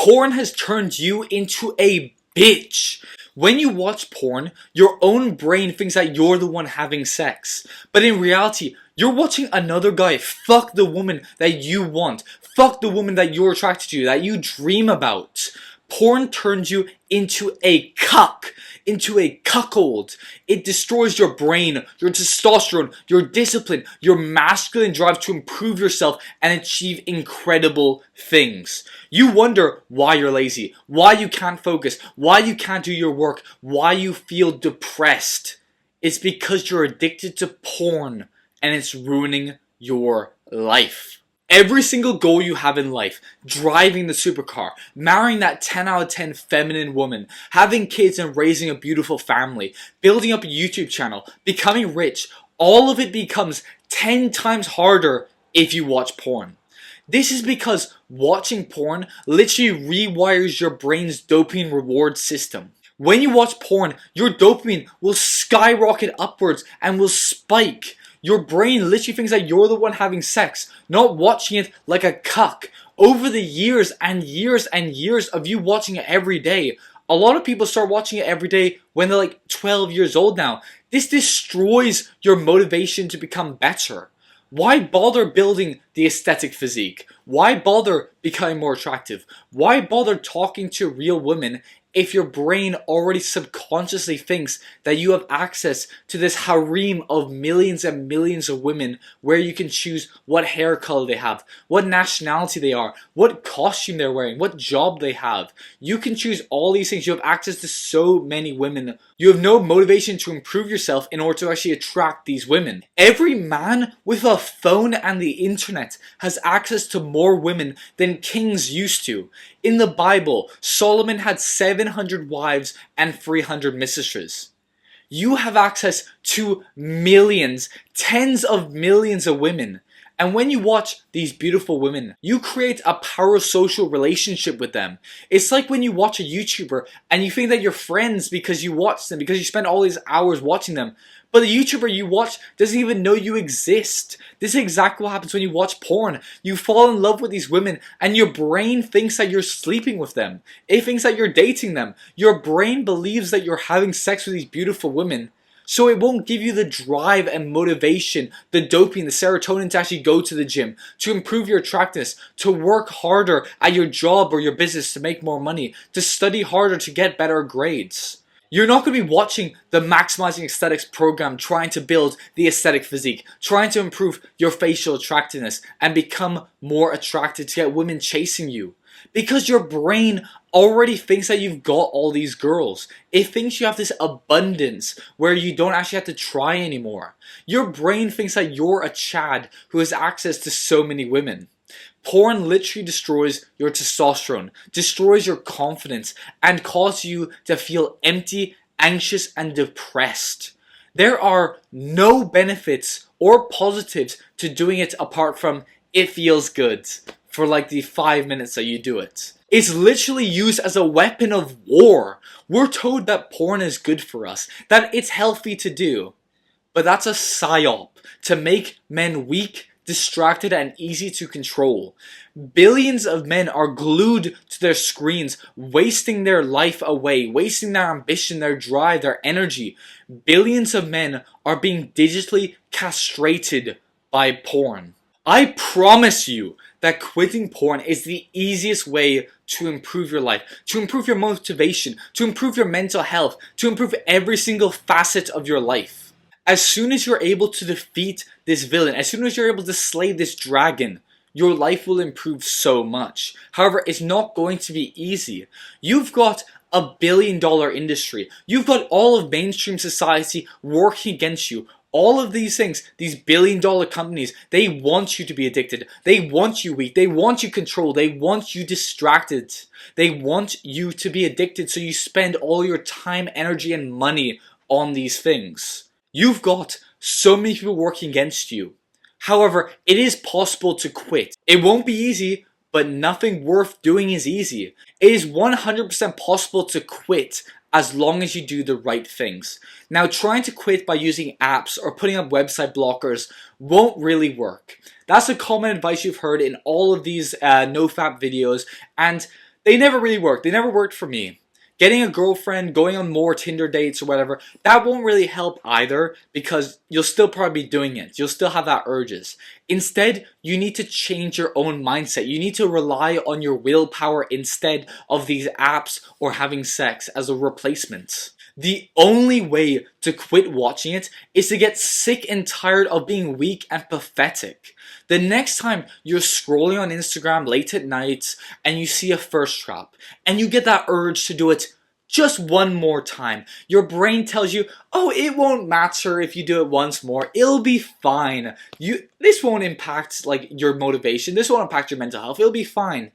Porn has turned you into a bitch. When you watch porn, your own brain thinks that you're the one having sex. But in reality, you're watching another guy fuck the woman that you want. Fuck the woman that you're attracted to, that you dream about. Porn turns you into a cuck, into a cuckold. It destroys your brain, your testosterone, your discipline, your masculine drive to improve yourself and achieve incredible things. You wonder why you're lazy, why you can't focus, why you can't do your work, why you feel depressed. It's because you're addicted to porn and it's ruining your life. Every single goal you have in life, driving the supercar, marrying that 10 out of 10 feminine woman, having kids and raising a beautiful family, building up a YouTube channel, becoming rich, all of it becomes 10 times harder if you watch porn. This is because watching porn literally rewires your brain's dopamine reward system. When you watch porn, your dopamine will skyrocket upwards and will spike. Your brain literally thinks that you're the one having sex, not watching it like a cuck. Over the years and years and years of you watching it every day, a lot of people start watching it every day when they're like 12 years old now. This destroys your motivation to become better. Why bother building the aesthetic physique? Why bother becoming more attractive? Why bother talking to real women if your brain already subconsciously thinks that you have access to this harem of millions and millions of women where you can choose what hair color they have, what nationality they are, what costume they're wearing, what job they have. You can choose all these things. You have access to so many women. You have no motivation to improve yourself in order to actually attract these women. Every man with a phone and the internet has access to more women than kings used to. In the Bible, Solomon had 700 wives and 300 mistresses. You have access to millions, tens of millions of women. And when you watch these beautiful women, you create a parasocial relationship with them. It's like when you watch a YouTuber and you think that you're friends because you watch them, because you spend all these hours watching them. But the YouTuber you watch doesn't even know you exist. This is exactly what happens when you watch porn. You fall in love with these women and your brain thinks that you're sleeping with them. It thinks that you're dating them. Your brain believes that you're having sex with these beautiful women. So it won't give you the drive and motivation, the dopamine, the serotonin to actually go to the gym, to improve your attractiveness, to work harder at your job or your business to make more money, to study harder to get better grades. You're not going to be watching the Maximizing Aesthetics program trying to build the aesthetic physique, trying to improve your facial attractiveness and become more attractive to get women chasing you. Because your brain already thinks that you've got all these girls. It thinks you have this abundance where you don't actually have to try anymore. Your brain thinks that you're a Chad who has access to so many women. Porn literally destroys your testosterone, destroys your confidence, and causes you to feel empty, anxious, and depressed. There are no benefits or positives to doing it apart from it feels good for like the 5 minutes that you do it. It's literally used as a weapon of war. We're told that porn is good for us, that it's healthy to do. But that's a psyop to make men weak, distracted, and easy to control. Billions of men are glued to their screens, wasting their life away, wasting their ambition, their drive, their energy. Billions of men are being digitally castrated by porn. I promise you that quitting porn is the easiest way to improve your life, to improve your motivation, to improve your mental health, to improve every single facet of your life. As soon as you're able to defeat this villain, as soon as you're able to slay this dragon, your life will improve so much. However, it's not going to be easy. You've got a billion-dollar industry. You've got all of mainstream society working against you. All of these things, these billion-dollar companies, they want you to be addicted. They want you weak. They want you controlled. They want you distracted. They want you to be addicted, so you spend all your time, energy, and money on these things. You've got so many people working against you. However, it is possible to quit. It won't be easy, but nothing worth doing is easy. It is 100% possible to quit as long as you do the right things. Now, trying to quit by using apps or putting up website blockers won't really work. That's a common advice you've heard in all of these NoFap videos, and they never really worked. They never worked for me. Getting a girlfriend, going on more Tinder dates or whatever, that won't really help either because you'll still probably be doing it. You'll still have that urges. Instead, you need to change your own mindset. You need to rely on your willpower instead of these apps or having sex as a replacement. The only way to quit watching it is to get sick and tired of being weak and pathetic. The next time you're scrolling on Instagram late at night and you see a thirst trap and you get that urge to do it just one more time, your brain tells you, oh, it won't matter if you do it once more. It'll be fine. This won't impact like your motivation. This won't impact your mental health. It'll be fine.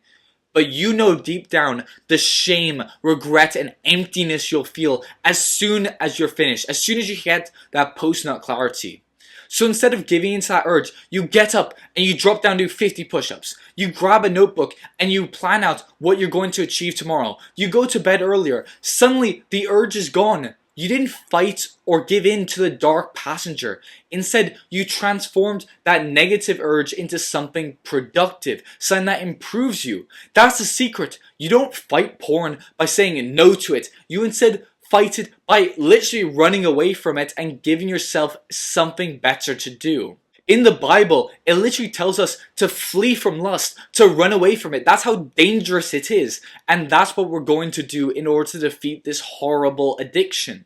But you know deep down the shame, regret, and emptiness you'll feel as soon as you're finished, as soon as you get that post-nut clarity. So instead of giving into that urge, you get up and you drop down to 50 push-ups. You grab a notebook and you plan out what you're going to achieve tomorrow. You go to bed earlier. Suddenly, the urge is gone. You didn't fight or give in to the dark passenger. Instead, you transformed that negative urge into something productive, something that improves you. That's the secret. You don't fight porn by saying no to it. You instead fight it by literally running away from it and giving yourself something better to do. In the Bible, it literally tells us to flee from lust, to run away from it. That's how dangerous it is. And that's what we're going to do in order to defeat this horrible addiction.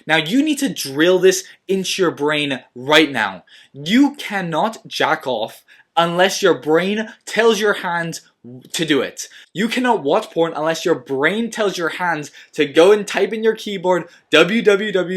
Now, you need to drill this into your brain right now. You cannot jack off unless your brain tells your hands to do it. You cannot watch porn unless your brain tells your hands to go and type in your keyboard www.porn.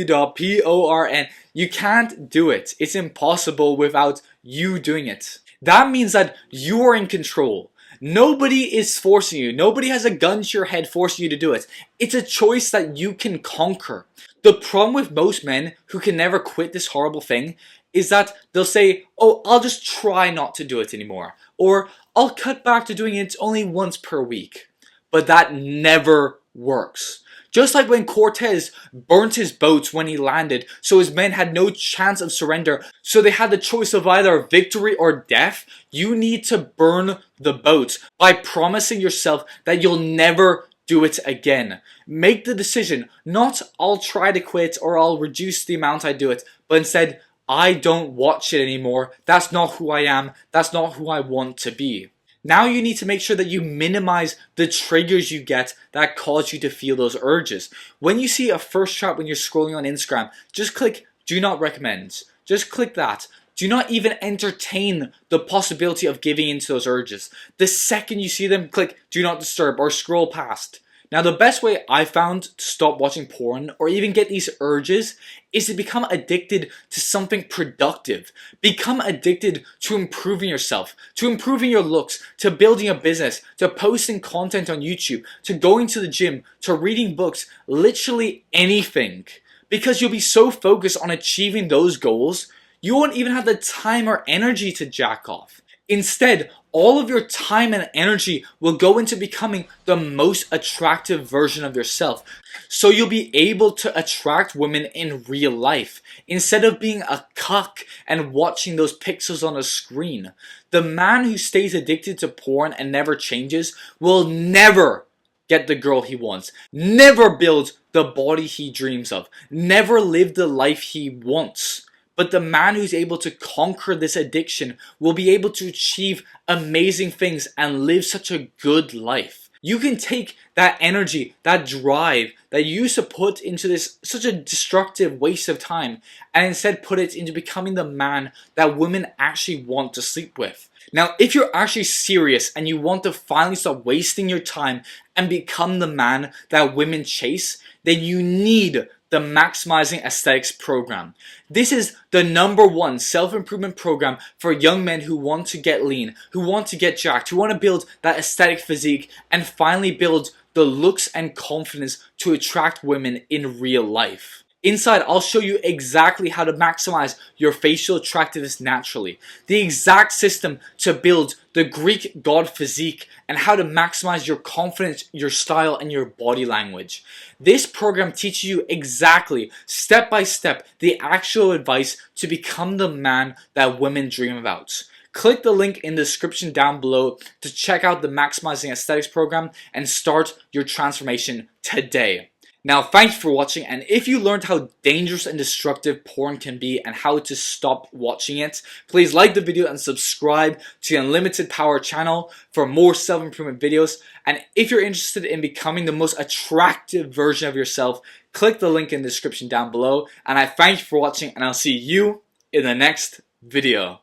You can't do it. It's impossible without you doing it. That means that you are in control. Nobody is forcing you. Nobody has a gun to your head forcing you to do it. It's a choice that you can conquer. The problem with most men who can never quit this horrible thing is that they'll say, oh, I'll just try not to do it anymore. Or I'll cut back to doing it only once per week. But that never works. Just like when Cortez burnt his boats when he landed, so his men had no chance of surrender, so they had the choice of either victory or death, you need to burn the boats by promising yourself that you'll never do it again. Make the decision, not I'll try to quit or I'll reduce the amount I do it, but instead, I don't watch it anymore. That's not who I am. That's not who I want to be. Now you need to make sure that you minimize the triggers you get that cause you to feel those urges. When you see a first trap when you're scrolling on Instagram, just click do not recommend. Just click that. Do not even entertain the possibility of giving into those urges. The second you see them, click do not disturb or scroll past. Now, the best way I found to stop watching porn or even get these urges is to become addicted to something productive. Become addicted to improving yourself, to improving your looks, to building a business, to posting content on YouTube, to going to the gym, to reading books, literally anything. Because you'll be so focused on achieving those goals, you won't even have the time or energy to jack off. Instead, all of your time and energy will go into becoming the most attractive version of yourself. So you'll be able to attract women in real life, instead of being a cuck and watching those pixels on a screen. The man who stays addicted to porn and never changes will never get the girl he wants, never build the body he dreams of, never live the life he wants. But the man who's able to conquer this addiction will be able to achieve amazing things and live such a good life. You can take that energy, that drive that you used to put into this such a destructive waste of time and instead put it into becoming the man that women actually want to sleep with. Now, if you're actually serious and you want to finally stop wasting your time and become the man that women chase, then you need the Maximizing Aesthetics program. This is the #1 self-improvement program for young men who want to get lean, who want to get jacked, who want to build that aesthetic physique and finally build the looks and confidence to attract women in real life. Inside, I'll show you exactly how to maximize your facial attractiveness naturally, the exact system to build the Greek god physique, and how to maximize your confidence, your style, and your body language. This program teaches you exactly, step by step, the actual advice to become the man that women dream about. click the link in the description down below to check out the Maximizing Aesthetics program and start your transformation today. Now, thank you for watching, and if you learned how dangerous and destructive porn can be and how to stop watching it, please like the video and subscribe to the Unlimited Power channel for more self-improvement videos. And if you're interested in becoming the most attractive version of yourself, click the link in the description down below. And I thank you for watching, and I'll see you in the next video.